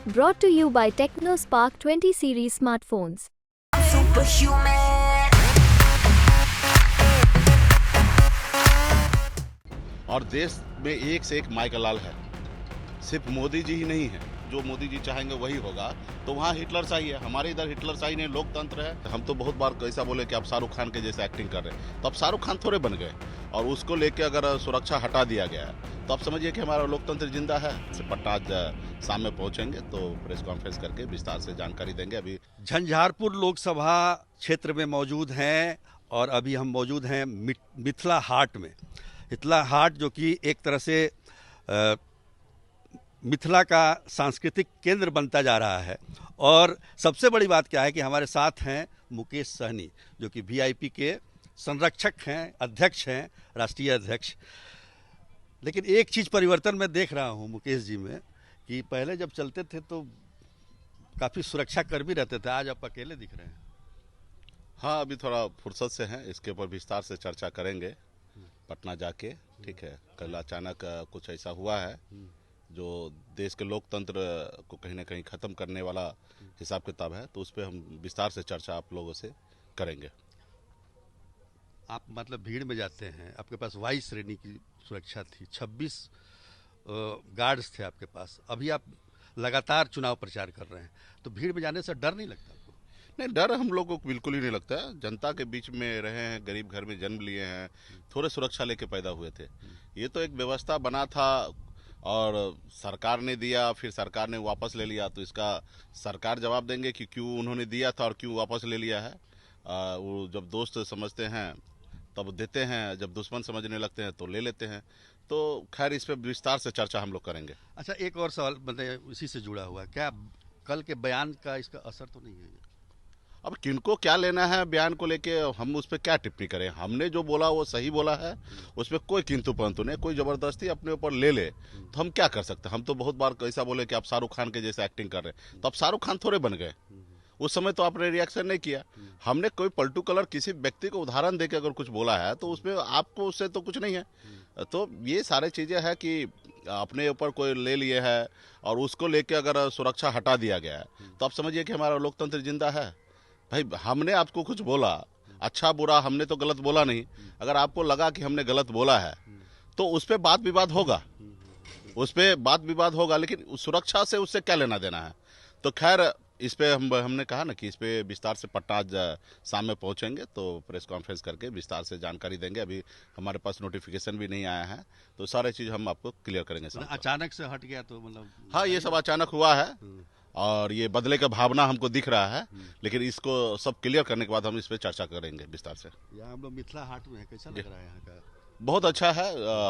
Brought to you by TechnoSpark 20 series smartphones. Superhuman. और देश में एक से एक माइकल लाल है, सिर्फ मोदी जी ही नहीं है। जो मोदी जी चाहेंगे वही होगा। तो वहाँ हिटलर शाही है, हमारे इधर हिटलर शाही नहीं, लोकतंत्र है। हम तो बहुत बार ऐसा बोले कि आप शाहरुख खान के जैसे एक्टिंग कर रहे हैं, तो अब शाहरुख खान थोड़े बन गए। और उसको लेके अगर सुरक्षा हटा दिया गया है तो आप समझिए कि हमारा लोकतंत्र जिंदा है। पट्टा आज शाम में पहुंचेंगे तो प्रेस कॉन्फ्रेंस करके विस्तार से जानकारी देंगे। अभी झंझारपुर लोकसभा क्षेत्र में मौजूद हैं और अभी हम मौजूद हैं मिथिला हाट में। मिथिला हाट जो कि एक तरह से मिथिला का सांस्कृतिक केंद्र बनता जा रहा है। और सबसे बड़ी बात क्या है कि हमारे साथ हैं मुकेश सहनी, जो कि वीआईपी के संरक्षक हैं, अध्यक्ष हैं, राष्ट्रीय अध्यक्ष। लेकिन एक चीज़ परिवर्तन मैं देख रहा हूं मुकेश जी में, कि पहले जब चलते थे तो काफ़ी सुरक्षा कर भी रहते थे, आज आप अकेले दिख रहे हैं। हाँ, अभी थोड़ा फुर्सत से हैं, इसके ऊपर विस्तार से चर्चा करेंगे पटना जाके। ठीक है, कल अचानक कुछ ऐसा हुआ है जो देश के लोकतंत्र को कहीं ना कहीं ख़त्म करने वाला हिसाब किताब है, तो उस पर हम विस्तार से चर्चा आप लोगों से करेंगे। आप मतलब भीड़ में जाते हैं, आपके पास वायु श्रेणी की सुरक्षा थी, 26 गार्ड्स थे आपके पास। अभी आप लगातार चुनाव प्रचार कर रहे हैं, तो भीड़ में जाने से डर नहीं लगता आपको? नहीं, डर हम लोगों को बिल्कुल ही नहीं लगता है। जनता के बीच में रहे हैं, गरीब घर में जन्म लिए हैं, थोड़े सुरक्षा लेके पैदा हुए थे। ये तो एक व्यवस्था बना था और सरकार ने दिया, फिर सरकार ने वापस ले लिया, तो इसका सरकार जवाब देंगे कि क्यों उन्होंने दिया था और क्यों वापस ले लिया है। वो जब दोस्त समझते हैं तब देते हैं, जब दुश्मन समझने लगते हैं तो ले लेते हैं। तो खैर, इस पर विस्तार से चर्चा हम लोग करेंगे। अच्छा, एक और सवाल मतलब इसी से जुड़ा हुआ, क्या कल के बयान का इसका असर तो नहीं है? अब किनको क्या लेना है बयान को लेके, हम उस पर क्या टिप्पणी करें? हमने जो बोला वो सही बोला है, उसमें कोई किंतु परंतु नहीं। कोई जबरदस्ती अपने ऊपर ले ले तो हम क्या कर सकते हैं? हम तो बहुत बार ऐसा बोले कि आप शाहरुख खान के जैसे एक्टिंग कर रहे हैं, तो अब शाहरुख खान थोड़े बन गए। उस समय तो आपने रिएक्शन नहीं किया। हमने कोई पलटू कलर किसी व्यक्ति को उदाहरण देके अगर कुछ बोला है तो उसमें आपको उससे तो कुछ नहीं है। तो ये सारी चीजें हैं कि अपने ऊपर कोई ले लिए है और उसको लेके अगर सुरक्षा हटा दिया गया है तो आप समझिए कि हमारा लोकतंत्र जिंदा है। भाई, हमने आपको कुछ बोला, अच्छा बुरा हमने तो गलत बोला नहीं। अगर आपको लगा कि हमने गलत बोला है तो उस पर बात विवाद होगा, उस पर बात विवाद होगा, लेकिन सुरक्षा से उससे क्या लेना देना है? तो खैर, इस पे हमने कहा ना कि इस पे विस्तार से पटना आज शाम में पहुंचेंगे तो प्रेस कॉन्फ्रेंस करके विस्तार से जानकारी देंगे। अभी हमारे पास नोटिफिकेशन भी नहीं आया है, तो सारे चीज़ हम आपको क्लियर करेंगे। अचानक से हट गया तो मतलब? हाँ, ये सब अचानक हुआ है और ये बदले का भावना हमको दिख रहा है, लेकिन इसको सब क्लियर करने के बाद हम इस पर चर्चा करेंगे विस्तार से। यहाँ हम लोग मिथिला हाट में है, कैसा लग रहा है यहाँ का? बहुत अच्छा है।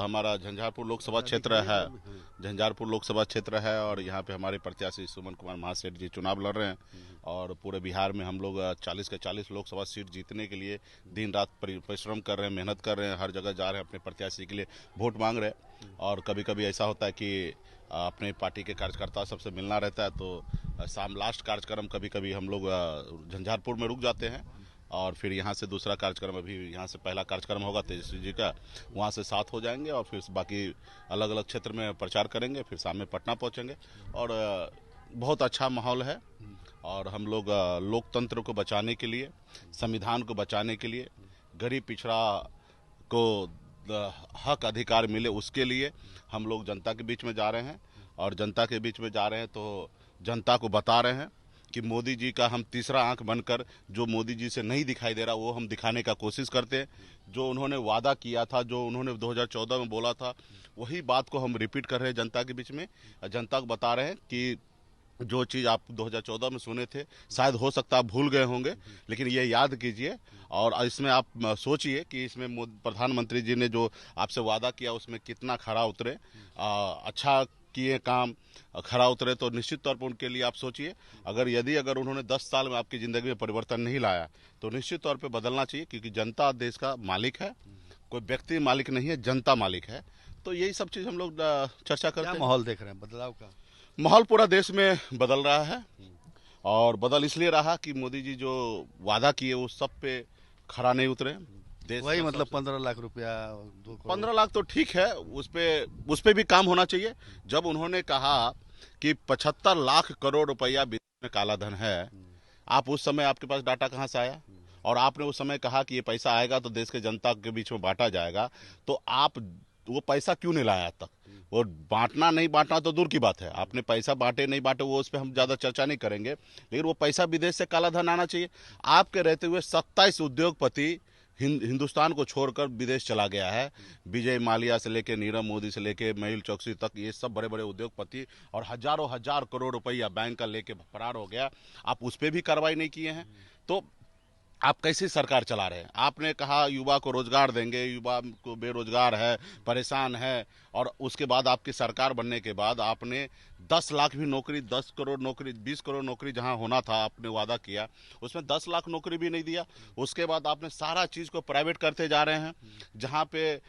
हमारा झंझारपुर लोकसभा क्षेत्र है, झंझारपुर लोकसभा क्षेत्र है और यहाँ पे हमारे प्रत्याशी सुमन कुमार महासेठ जी चुनाव लड़ रहे हैं। और पूरे बिहार में हम लोग 40 के 40 लोकसभा सीट जीतने के लिए दिन रात परिश्रम कर रहे हैं, मेहनत कर रहे हैं, हर जगह जा रहे हैं, अपने प्रत्याशी के लिए वोट मांग रहे हैं। और कभी कभी ऐसा होता है कि अपने पार्टी के कार्यकर्ता सबसे मिलना रहता है, तो शाम लास्ट कार्यक्रम कभी कभी हम लोग झंझारपुर में रुक जाते हैं और फिर यहाँ से दूसरा कार्यक्रम, अभी यहाँ से पहला कार्यक्रम होगा तेजस्वी जी का, वहाँ से साथ हो जाएंगे और फिर बाकी अलग अलग क्षेत्र में प्रचार करेंगे, फिर शाम में पटना पहुँचेंगे। और बहुत अच्छा माहौल है और हम लोग लोकतंत्र को बचाने के लिए, संविधान को बचाने के लिए, गरीब पिछड़ा को हक अधिकार मिले उसके लिए हम लोग जनता के बीच में जा रहे हैं। और जनता के बीच में जा रहे हैं तो जनता को बता रहे हैं कि मोदी जी का हम तीसरा आंख बनकर, जो मोदी जी से नहीं दिखाई दे रहा वो हम दिखाने का कोशिश करते हैं। जो उन्होंने वादा किया था, जो उन्होंने 2014 में बोला था, वही बात को हम रिपीट कर रहे हैं जनता के बीच में। जनता को बता रहे हैं कि जो चीज़ आप 2014 में सुने थे, शायद हो सकता आप भूल गए होंगे, लेकिन ये याद कीजिए और इसमें आप सोचिए कि इसमें प्रधानमंत्री जी ने जो आपसे वादा किया उसमें कितना खरा उतरे, अच्छा किए काम, खरा उतरे, तो निश्चित तौर पर उनके लिए आप सोचिए। अगर उन्होंने 10 साल में आपकी ज़िंदगी में परिवर्तन नहीं लाया तो निश्चित तौर पे बदलना चाहिए, क्योंकि जनता देश का मालिक है, कोई व्यक्ति मालिक नहीं है, जनता मालिक है। तो यही सब चीज़ हम लोग चर्चा करते हैं। माहौल देख रहे हैं बदलाव का? माहौल पूरा देश में बदल रहा है और बदल इसलिए रहा कि मोदी जी जो वादा किए वो सब पे खरा नहीं उतरे। वही मतलब 15 लाख रुपया, 15 लाख तो ठीक है, उस पे भी काम होना चाहिए। जब उन्होंने कहा कि 75 लाख करोड़ रुपया विदेश में काला धन है। आप उस समय आपके पास डाटा कहाँ से आया? और आपने उस समय कहा कि ये पैसा आएगा तो देश के जनता के बीच में बांटा जाएगा, तो आप वो पैसा क्यों नहीं लाया आज तक? वो बांटना नहीं बांटना तो दूर की बात है, आपने पैसा बांटे नहीं बांटे वो उस पर हम ज्यादा चर्चा नहीं करेंगे, लेकिन वो पैसा विदेश से काला धन आना चाहिए। आपके रहते हुए 27 उद्योगपति हिंदुस्तान को छोड़कर विदेश चला गया है। विजय माल्या से लेके नीरव मोदी से लेके मेहुल चोकसी तक, ये सब बड़े बड़े उद्योगपति, और हजारों हजार करोड़ रुपया बैंक का लेके फरार हो गया। आप उस पर भी कार्रवाई नहीं किए हैं, तो आप कैसी सरकार चला रहे हैं? आपने कहा युवा को रोजगार देंगे, युवा को बेरोजगार है, परेशान है, और उसके बाद आपकी सरकार बनने के बाद आपने 10 लाख भी नौकरी, 10 करोड़ नौकरी, 20 करोड़ नौकरी जहां होना था आपने वादा किया, उसमें 10 लाख नौकरी भी नहीं दिया। उसके बाद आपने सारा चीज को प्राइवेट करते जा रहे हैं, जहां पे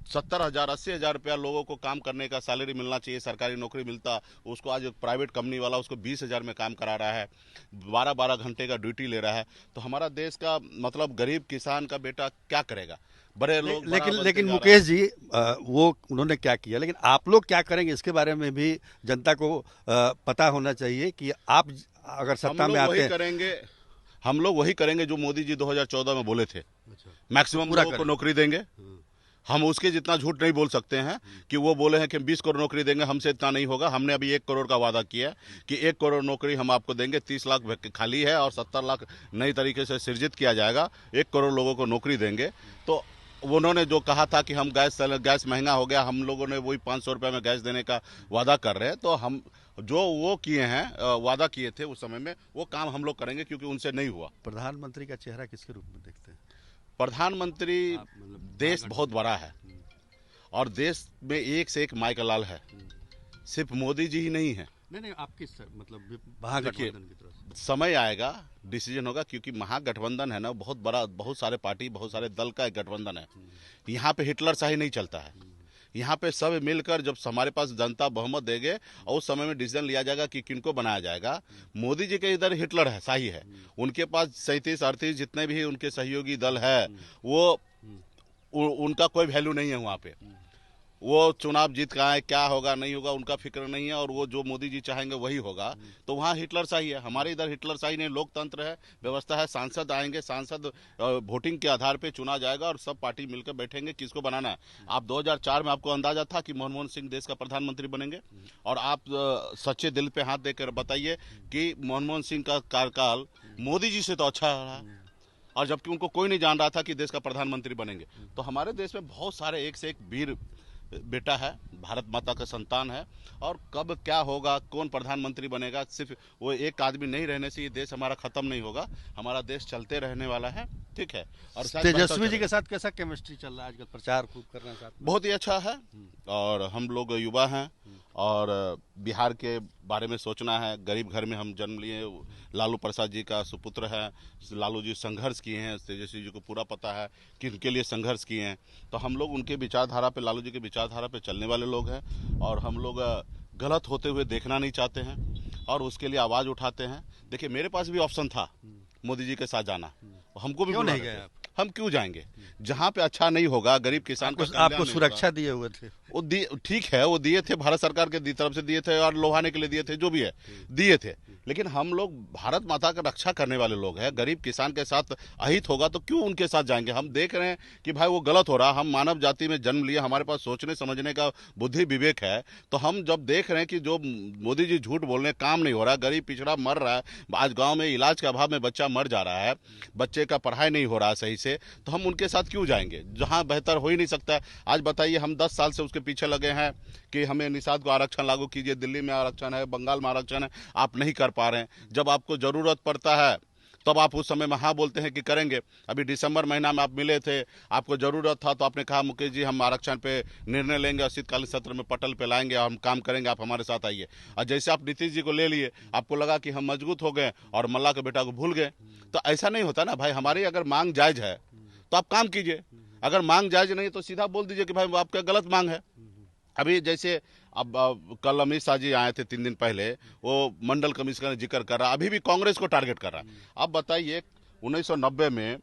70,000 80,000 रुपया लोगों को काम करने का सैलरी मिलना चाहिए, सरकारी नौकरी मिलता, उसको आज प्राइवेट कंपनी वाला उसको 20,000 में काम करा रहा है, 12-12 घंटे का ड्यूटी ले रहा है। तो हमारा देश का मतलब गरीब किसान का बेटा क्या करेगा? बड़े लोग लेकिन मुकेश जी, वो उन्होंने क्या किया, लेकिन आप लोग क्या करेंगे इसके बारे में भी जनता को पता होना चाहिए कि आप अगर सत्ता में आते हैं। हम लोग वही करेंगे जो मोदी जी 2014 में बोले थे। मैक्सिमम लोगों को नौकरी देंगे। हम उसके जितना झूठ नहीं बोल सकते हैं कि वो बोले हैं कि 20 करोड़ नौकरी देंगे, हमसे इतना नहीं होगा। हमने अभी 1 करोड़ का वादा किया कि 1 करोड़ नौकरी हम आपको देंगे, 30 लाख खाली है और 70 लाख नई तरीके से सृजित किया जाएगा, 1 करोड़ लोगों को नौकरी देंगे। तो उन्होंने जो कहा था कि हम गैस महंगा हो गया, हम लोगों ने वही 500 रुपये में गैस देने का वादा कर रहे हैं। तो हम जो वो किए हैं, वादा किए थे उस समय में, वो काम हम लोग करेंगे, क्योंकि उनसे नहीं हुआ। प्रधानमंत्री का चेहरा किसके रूप में देखते हैं? प्रधानमंत्री, देश बहुत बड़ा है और देश में एक से एक माइकलाल है, सिर्फ मोदी जी ही नहीं है। नहीं, आपकी मतलब महागठबंधन की तरफ से समय आएगा, डिसीजन होगा, क्योंकि महागठबंधन है ना, बहुत बड़ा, बहुत सारे पार्टी, बहुत सारे दल का एक गठबंधन है। यहाँ पे हिटलर शाही नहीं चलता है। यहाँ पे सब मिलकर जब हमारे पास जनता बहुमत देंगे और उस समय में डिसीजन लिया जाएगा कि किनको बनाया जाएगा। मोदी जी के इधर हिटलर है, शाही है, उनके पास 37-38 जितने भी उनके सहयोगी दल है, वो उनका कोई वैल्यू नहीं है वहाँ पे। वो चुनाव जीत का है, क्या होगा नहीं होगा उनका फिक्र नहीं है, और वो जो मोदी जी चाहेंगे वही होगा। तो वहाँ हिटलर शाही है, हमारे इधर हिटलर शाही नहीं, लोकतंत्र है, व्यवस्था है। सांसद आएंगे, सांसद वोटिंग के आधार पे चुना जाएगा और सब पार्टी मिलकर बैठेंगे किसको बनाना है। आप 2004 में आपको अंदाजा था कि मनमोहन सिंह देश का प्रधानमंत्री बनेंगे, और आप सच्चे दिल पे हाथ देकर बताइए कि मनमोहन सिंह का कार्यकाल मोदी जी से तो अच्छा रहा, और जबकि उनको कोई नहीं जान रहा था कि देश का प्रधानमंत्री बनेंगे। तो हमारे देश में बहुत सारे एक से एक वीर बेटा है, भारत माता का संतान है, और कब क्या होगा, कौन प्रधानमंत्री बनेगा, सिर्फ वो एक आदमी नहीं रहने से ये देश हमारा खत्म नहीं होगा, हमारा देश चलते रहने वाला है। ठीक है। और तेजस्वी जी के साथ कैसा केमिस्ट्री चल रहा है आजकल? प्रचार खूब कर रहे हैं साथ में? बहुत ही अच्छा है, और हम लोग युवा हैं और बिहार के बारे में सोचना है। गरीब घर में हम जन्म लिए, लालू प्रसाद जी का सुपुत्र है, लालू जी संघर्ष किए हैं, तेजस्वी जी को पूरा पता है कि उनके लिए संघर्ष किए हैं। तो हम लोग उनके विचारधारा पे, लालू जी के विचारधारा पे चलने वाले लोग हैं, और हम लोग गलत होते हुए देखना नहीं चाहते हैं और उसके लिए आवाज़ उठाते हैं। देखिए, मेरे पास भी ऑप्शन था मोदी जी के साथ जाना, हमको भी क्यों नहीं गए आप? हम क्यों जाएंगे जहां पे अच्छा नहीं होगा, गरीब किसान को आपको सुरक्षा दिए हुए थे वो ठीक है, वो दिए थे, भारत सरकार के तरफ से दिए थे और लोहाने के लिए दिए थे, जो भी है दिए थे। लेकिन हम लोग भारत माता का रक्षा करने वाले लोग हैं, गरीब किसान के साथ अहित होगा तो क्यों उनके साथ जाएंगे? हम देख रहे हैं कि भाई वो गलत हो रहा। हम मानव जाति में जन्म लिए, हमारे पास सोचने समझने का बुद्धि विवेक है, तो हम जब देख रहे हैं कि जो मोदी जी झूठ बोल रहे हैं, काम नहीं हो रहा, गरीब पिछड़ा मर रहा है, आज गाँव में इलाज के अभाव में बच्चा मर जा रहा है, बच्चे का पढ़ाई नहीं हो रहा है सही से, तो हम उनके साथ क्यों जाएंगे जहां बेहतर हो ही नहीं सकता है। आज बताइए, हम 10 साल से उसके पीछे लगे हैं कि हमें निषाद को आरक्षण लागू कीजिए, दिल्ली में आरक्षण है, बंगाल में आरक्षण है, आप नहीं कर पा रहे हैं। जब आपको जरूरत पड़ता है तब आप उस समय में हाँ बोलते हैं कि करेंगे। अभी दिसंबर महीना में आप मिले थे, आपको जरूरत था तो आपने कहा मुकेश जी हम आरक्षण पे निर्णय लेंगे और शीतकालीन सत्र में पटल पे लाएंगे और हम काम करेंगे, आप हमारे साथ आइए। और जैसे आप नीतीश जी को ले लिए, आपको लगा कि हम मजबूत हो गए और मल्ला के बेटा को भूल गए। तो ऐसा नहीं होता ना भाई, हमारी अगर मांग जायज है तो आप काम कीजिए, अगर मांग जायज नहीं तो सीधा बोल दीजिए कि भाई आपका गलत मांग है। अभी जैसे अब कल अमित शाह जी आए थे 3 दिन पहले, वो मंडल कमिश्नर का जिक्र कर रहा, अभी भी कांग्रेस को टारगेट कर रहा है। अब बताइए 1990 में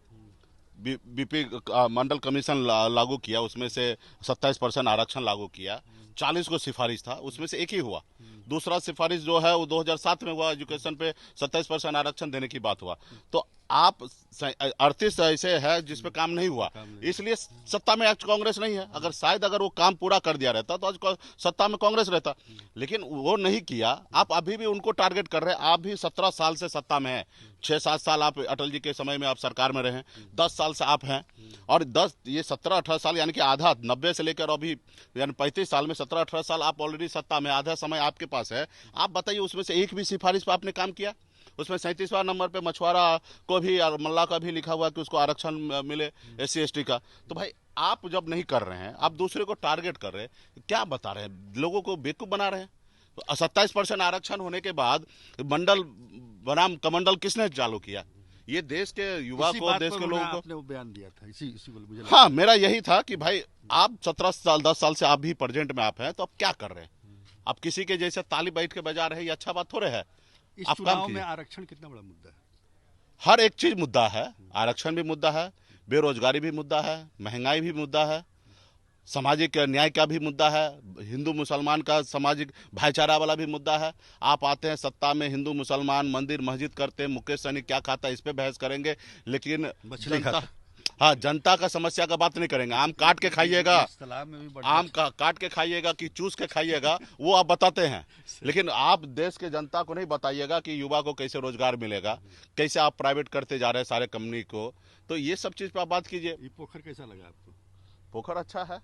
बीपी मंडल कमीशन लागू किया, उसमें से 27% आरक्षण लागू किया। 40 को सिफारिश था, उसमें से एक ही हुआ। दूसरा सिफारिश जो है वो 2007 में हुआ, एजुकेशन पे 27% आरक्षण देने की बात हुआ। तो आप 38 ऐसे है जिसपे काम नहीं हुआ, इसलिए सत्ता में आज कांग्रेस नहीं है। अगर वो काम पूरा कर दिया रहता तो आज सत्ता में कांग्रेस रहता, लेकिन वो नहीं किया। आप अभी भी उनको टारगेट कर रहे हैं। आप भी 17 साल से सत्ता में है, 6-7 साल आप अटल जी के समय में आप सरकार में रहे, 10 साल से आप हैं, और 17-18 साल यानी कि आधा 90 से लेकर अभी यानी 35 साल में 17-18 साल आप ऑलरेडी सत्ता में, आधा समय आपके पास है। आप बताइए उसमें से एक भी सिफारिश पर आपने काम किया? उसमें 37वां नंबर पे मछुआरा को भी और मल्ला का भी लिखा हुआ कि उसको आरक्षण मिले, SC ST का। तो भाई आप जब नहीं कर रहे हैं, आप दूसरे को टारगेट कर रहे हैं, क्या बता रहे हैं? लोगों को बेवकूफ बना रहे हैं। तो 27% आरक्षण होने के बाद मंडल बनाम कमंडल किसने चालू किया? ये देश के युवा को, देश के लोगों को आपने वो बयान दिया था, इसी को मुझे हाँ, मेरा यही था कि भाई आप 17 साल 10 साल से आप भी प्रेजेंट में आप हैं, तो आप क्या कर रहे हैं? आप किसी के जैसे ताली बैठ के बजा रहे हैं, ये अच्छा बात थोड़े है। इस आप चुनाव काम में कीजिए। आरक्षण कितना बड़ा मुद्दा है? हर एक चीज मुद्दा है। आरक्षण भी मुद्दा है, बेरोजगारी भी मुद्दा है, महंगाई भी मुद्दा है, सामाजिक न्याय का भी मुद्दा है, हिंदू मुसलमान का सामाजिक भाईचारा वाला भी मुद्दा है। आप आते हैं सत्ता में, हिंदू मुसलमान मंदिर मस्जिद करते हैं, मुकेश सहनी क्या खाता है इस पे बहस करेंगे, लेकिन मछली खाता। हाँ, जनता का समस्या का बात नहीं करेंगे। आम काट के खाइएगा, तालाब में भी आम काट के खाइएगा कि चूस के खाइएगा, वो आप बताते हैं, लेकिन आप देश के जनता को नहीं बताइएगा कि युवा को कैसे रोजगार मिलेगा, कैसे आप प्राइवेट करते जा रहे हैं सारे कंपनी को। तो ये सब चीज पर आप बात कीजिए। ये पोखर कैसा लगा आपको? पोखर अच्छा है,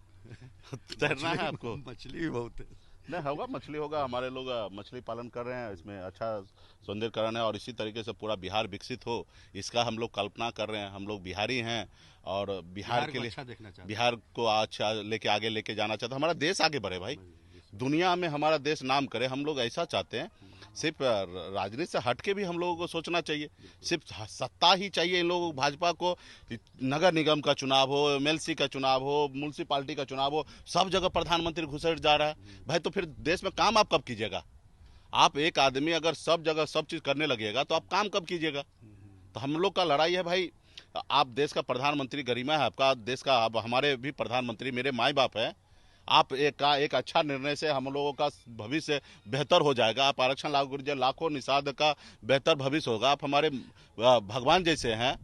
तैरना है आपको? मछली भी बहुत है। नहीं होगा, मछली होगा। हमारे लोग मछली पालन कर रहे हैं, इसमें अच्छा सौंदर्यकरण है, और इसी तरीके से पूरा बिहार विकसित हो, इसका हम लोग कल्पना कर रहे हैं। हम लोग बिहारी हैं और बिहार के लिए अच्छा देखना चाहते हैं। बिहार को अच्छा लेके आगे लेके जाना चाहते हैं। हमारा देश आगे बढ़े भाई, दुनिया में हमारा देश नाम करे। हम लोग ऐसा चाहते हैं। सिर्फ राजनीति से हट के भी हम लोगों को सोचना चाहिए। सिर्फ सत्ता ही चाहिए इन लोगों को, भाजपा को नगर निगम का चुनाव हो, MLC का चुनाव हो, म्यूनसिपालिटी का चुनाव हो, सब जगह प्रधानमंत्री घुसट जा रहा है भाई। तो फिर देश में काम आप कब कीजिएगा? आप एक आदमी अगर सब जगह सब चीज करने लगेगा तो आप काम कब कीजिएगा? तो हम लोग का लड़ाई है भाई। आप देश का प्रधानमंत्री, गरिमा है आपका देश का, आप हमारे भी प्रधानमंत्री, मेरे माई बाप है। आप एक अच्छा निर्णय से हम लोगों का भविष्य बेहतर हो जाएगा। आप आरक्षण लागू कीजिए, लाखों निषाद का बेहतर भविष्य होगा। आप हमारे भगवान जैसे हैं,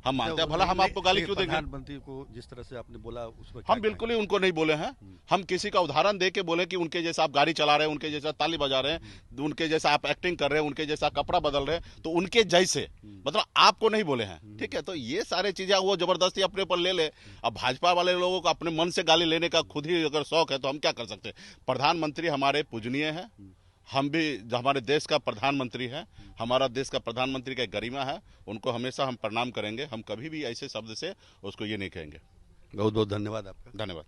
हम मानते हैं। भला हम आपको गाली क्यों देंगे? प्रधानमंत्री को जिस तरह से आपने बोला उस पर हम बिल्कुल ही उनको नहीं बोले हैं। हम किसी का उदाहरण दे के बोले कि उनके जैसा आप गाड़ी चला रहे हैं, उनके जैसा ताली बजा रहे हैं, उनके जैसा आप एक्टिंग कर रहे हैं, उनके जैसा कपड़ा बदल रहे हैं, तो उनके जैसे मतलब आपको नहीं बोले हैं। ठीक है, तो ये सारे चीजें वो जबरदस्ती अपने ऊपर ले ले। अब भाजपा वाले लोगों को अपने मन से गाली लेने का खुद ही अगर शौक है तो हम क्या कर सकते हैं? प्रधानमंत्री हमारे पूजनीय है, हम भी हमारे देश का प्रधानमंत्री है, हमारा देश का प्रधानमंत्री का गरिमा है, उनको हमेशा हम प्रणाम करेंगे। हम कभी भी ऐसे शब्द से उसको ये नहीं कहेंगे। बहुत बहुत धन्यवाद आपका। धन्यवाद।